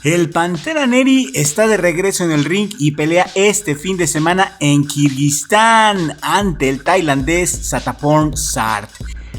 El Pantera Neri está de regreso en el ring y pelea este fin de semana en Kirguistán ante el tailandés Sataporn Sart.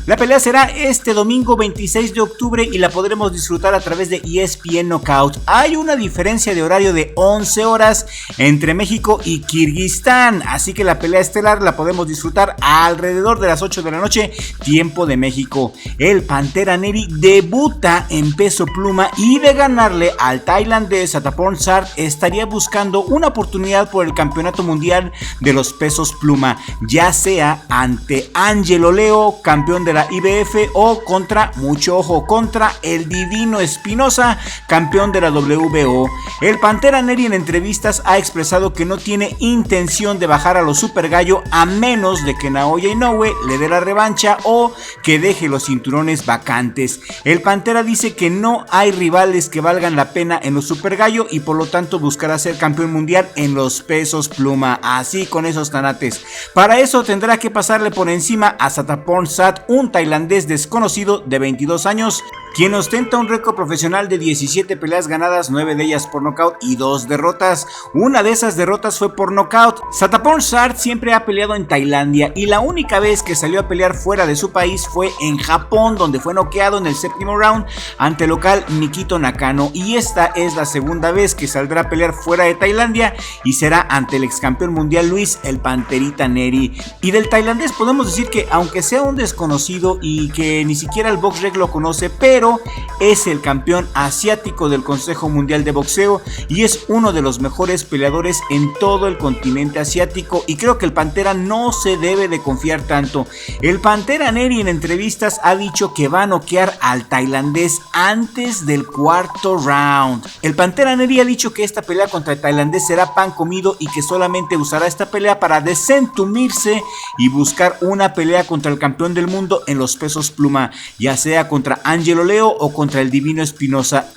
La pelea será este domingo 26 de octubre y la podremos disfrutar a través de ESPN Knockout. Hay una diferencia de horario de 11 horas entre México y Kirguistán, así que la pelea estelar la podemos disfrutar alrededor de las 8 de la noche, tiempo de México. El Pantera Neri debuta en peso pluma y de ganarle al tailandés Sataporn Sart estaría buscando una oportunidad por el campeonato mundial de los pesos pluma, ya sea ante Angelo Leo, campeón de la IBF, o contra, mucho ojo, contra el Divino Espinosa, campeón de la WBO. El Pantera Neri en entrevistas ha expresado que no tiene intención de bajar a los Super Gallo a menos de que Naoya Inoue le dé la revancha o que deje los cinturones vacantes. El Pantera dice que no hay rivales que valgan la pena en los Super Gallo y por lo tanto buscará ser campeón mundial en los pesos pluma, así con esos tanates. Para eso tendrá que pasarle por encima a Sataporn Sart, un tailandés desconocido de 22 años, quien ostenta un récord profesional de 17 peleas ganadas, 9 de ellas por nocaut y 2 derrotas. Una de esas derrotas fue por nocaut. Sataporn Sart siempre ha peleado en Tailandia y la única vez que salió a pelear fuera de su país fue en Japón, donde fue noqueado en el séptimo round ante el local Mikito Nakano, y esta es la segunda vez que saldrá a pelear fuera de Tailandia y será ante el ex campeón mundial Luis el Panterita Neri. Y del tailandés podemos decir que aunque sea un desconocido y que ni siquiera el BoxRec lo conoce, pero es el campeón asiático del Consejo Mundial de Boxeo y es uno de los mejores peleadores en todo el continente asiático, y creo que el Pantera no se debe de confiar tanto. El Pantera Neri en entrevistas ha dicho que va a noquear al tailandés antes del cuarto round. El Pantera Neri ha dicho que esta pelea contra el tailandés será pan comido y que solamente usará esta pelea para desentumirse y buscar una pelea contra el campeón del mundo en los pesos pluma, ya sea contra Angelo Leo o contra el Divino Espinosa.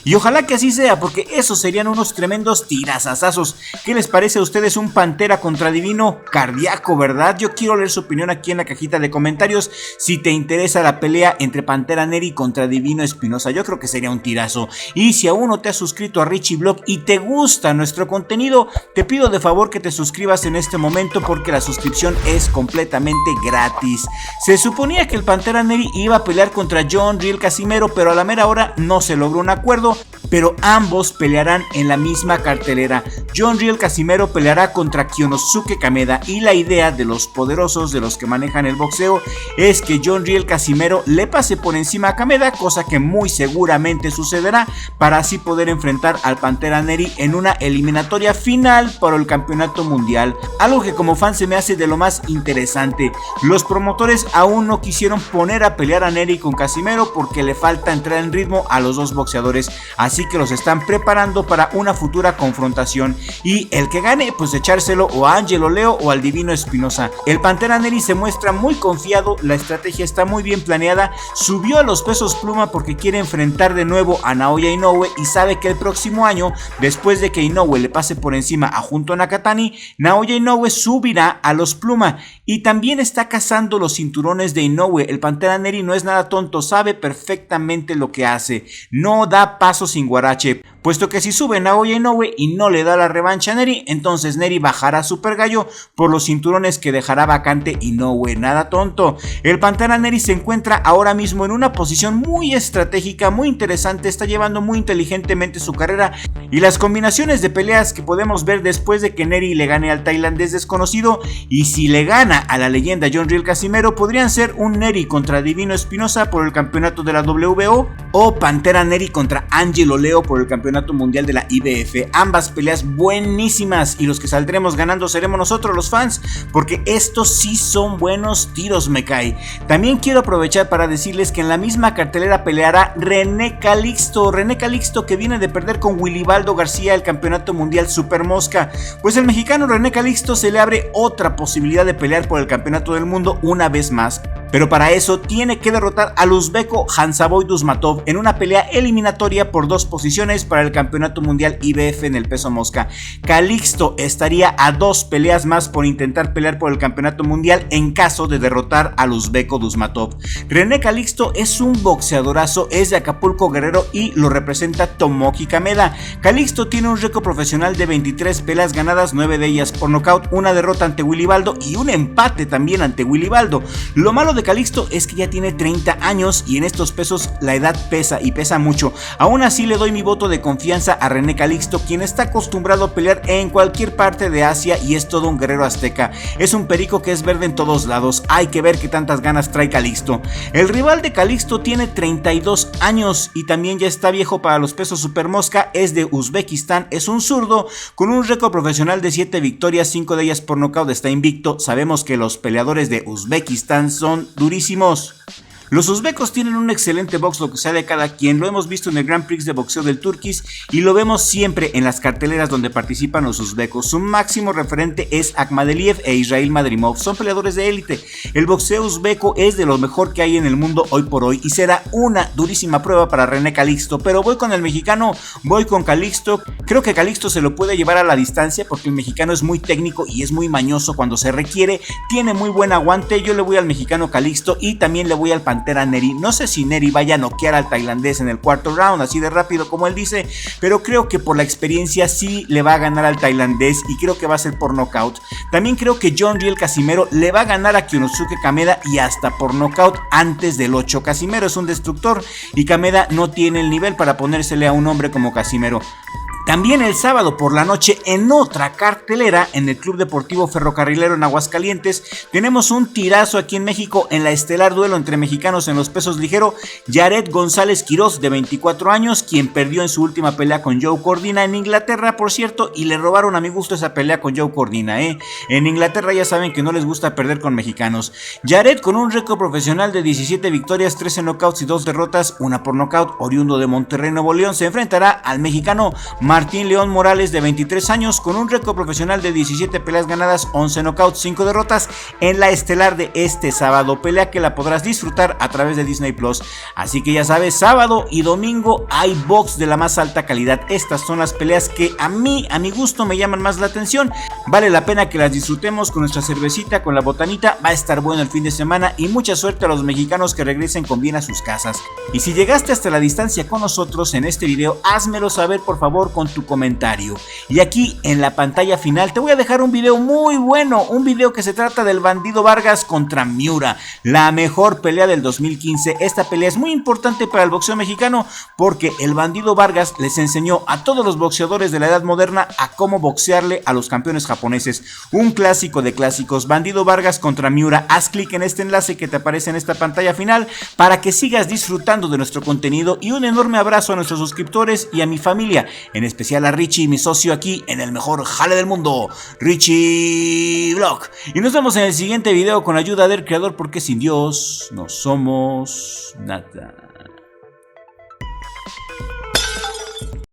Y ojalá que así sea, porque esos serían unos tremendos tirazazazos. ¿Qué les parece a ustedes un Pantera contra Divino? Cardíaco, ¿verdad? Yo quiero leer su opinión aquí en la cajita de comentarios. Si te interesa la pelea entre Pantera Neri contra Divino Espinosa, yo creo que sería un tirazo. Y si aún no te has suscrito a Richie Blog y te gusta nuestro contenido, te pido de favor que te suscribas en este momento, porque la suscripción es completamente gratis. Se suponía que el Pantera Neri iba a pelear contra John Riel Casimero, pero a la mera hora no se logró un acuerdo, pero ambos pelearán en la misma cartelera. John Riel Casimero peleará contra Kyonosuke Kameda, y la idea de los poderosos, de los que manejan el boxeo, es que John Riel Casimero le pase por encima a Kameda, cosa que muy seguramente sucederá, para así poder enfrentar al Pantera Neri en una eliminatoria final para el campeonato mundial. Algo que como fan se me hace de lo más interesante. Los promotores aún no quisieron poner a pelear a Neri con Casimero porque le falta entrar en ritmo a los dos boxeadores, así que los están preparando para una futura confrontación, y el que gane pues echárselo o a Angelo Leo o al Divino Espinosa. El Pantera Neri se muestra muy confiado, la estrategia está muy bien planeada, subió a los pesos pluma porque quiere enfrentar de nuevo a Naoya Inoue y sabe que el próximo año, después de que Inoue le pase por encima a Junto Nakatani, Naoya Inoue subirá a los pluma, y también está cazando los cinturones de Inoue. El Pantera Neri no es nada tonto, sabe perfectamente lo que hace, no da paso sin guarache, puesto que si sube Naoya Inoue y no le da la revancha a Neri, entonces Neri bajará Super Gallo por los cinturones que dejará vacante Inoue. Nada tonto. El Pantera Neri se encuentra ahora mismo en una posición muy estratégica, muy interesante, está llevando muy inteligentemente su carrera, y las combinaciones de peleas que podemos ver después de que Neri le gane al tailandés desconocido y si le gana a la leyenda John Riel Casimero, podrían ser un Neri contra Divino Espinosa por el campeonato de la WBO o Pantera Neri contra Angelo Leo por el campeonato mundial de la IBF. Ambas peleas buenísimas, y los que saldremos ganando seremos nosotros los fans, porque estos sí son buenos tiros, me cae. También quiero aprovechar para decirles que en la misma cartelera peleará René Calixto, que viene de perder con Wilibaldo García el campeonato mundial Super Mosca. Pues el mexicano René Calixto se le abre otra posibilidad de pelear por el campeonato del mundo una vez más. pero para eso tiene que derrotar al uzbeko Khamzat Dusmatov en una pelea eliminatoria por 2 posiciones para el campeonato mundial IBF en el peso mosca. Calixto estaría a 2 peleas más por intentar pelear por el campeonato mundial en caso de derrotar al uzbeko Dusmatov. René Calixto es un boxeadorazo, es de Acapulco, Guerrero, y lo representa Tomoki Kameda. Calixto tiene un récord profesional de 23 peleas ganadas, 9 de ellas por nocaut, una derrota ante Willy Baldo y un empate también ante Willy Baldo. Lo malo de Calixto es que ya tiene 30 años y en estos pesos la edad pesa y pesa mucho. Aún así le doy mi voto de confianza a René Calixto, quien está acostumbrado a pelear en cualquier parte de Asia y es todo un guerrero azteca. Es un perico que es verde en todos lados. Hay que ver qué tantas ganas trae Calixto. El rival de Calixto tiene 32 años y también ya está viejo para los pesos supermosca. Es de Uzbekistán, es un zurdo con un récord profesional de 7 victorias, 5 de ellas por nocaut, está invicto. Sabemos que los peleadores de Uzbekistán son durísimos. Los uzbecos tienen un excelente box, lo que sea de cada quien. Lo hemos visto en el Grand Prix de boxeo del Turkish y lo vemos siempre en las carteleras donde participan los uzbecos. Su máximo referente es Akhmadaliev e Israil Madrimov. Son peleadores de élite. El boxeo uzbeco es de lo mejor que hay en el mundo hoy por hoy y será una durísima prueba para René Calixto. Pero voy con el mexicano, voy con Calixto. Creo que Calixto se lo puede llevar a la distancia porque el mexicano es muy técnico y es muy mañoso cuando se requiere. Tiene muy buen aguante. Yo le voy al mexicano Calixto y también le voy al Pantera Neri. No sé si Neri vaya a noquear al tailandés en el cuarto round, así de rápido como él dice, pero creo que por la experiencia sí le va a ganar al tailandés y creo que va a ser por nocaut. También creo que John Riel Casimero le va a ganar a Kyonosuke Kameda y hasta por nocaut antes del 8. Casimero es un destructor y Kameda no tiene el nivel para ponérsele a un hombre como Casimero. También el sábado por la noche en otra cartelera en el Club Deportivo Ferrocarrilero en Aguascalientes tenemos un tirazo aquí en México en la estelar duelo entre mexicanos en los pesos ligero. Yared González Quiroz, de 24 años, quien perdió en su última pelea con Joe Cordina en Inglaterra, por cierto, y le robaron a mi gusto esa pelea con Joe Cordina, En Inglaterra ya saben que no les gusta perder con mexicanos. Yared, con un récord profesional de 17 victorias, 13 knockouts y 2 derrotas, una por nocaut, oriundo de Monterrey, Nuevo León, se enfrentará al mexicano Martín León Morales, de 23 años, con un récord profesional de 17 peleas ganadas, 11 knockouts, 5 derrotas, en la estelar de este sábado, pelea que la podrás disfrutar a través de Disney Plus. Así que ya sabes, sábado y domingo hay box de la más alta calidad. Estas son las peleas que a mi gusto me llaman más la atención. Vale la pena que las disfrutemos con nuestra cervecita, con la botanita. Va a estar bueno el fin de semana y mucha suerte a los mexicanos que regresen con bien a sus casas. Y si llegaste hasta la distancia con nosotros en este video, házmelo saber por favor con tu comentario. Y aquí en la pantalla final te voy a dejar un video muy bueno, un video que se trata del Bandido Vargas contra Miura, la mejor pelea del 2015. Esta pelea es muy importante para el boxeo mexicano porque el Bandido Vargas les enseñó a todos los boxeadores de la edad moderna a cómo boxearle a los campeones japoneses. Un clásico de clásicos, Bandido Vargas contra Miura. Haz clic en este enlace que te aparece en esta pantalla final para que sigas disfrutando de nuestro contenido, y un enorme abrazo a nuestros suscriptores y a mi familia, en especial a Richie, mi socio aquí en el mejor jale del mundo, Richie Vlog. Y nos vemos en el siguiente video con ayuda del creador, porque sin Dios no somos nada.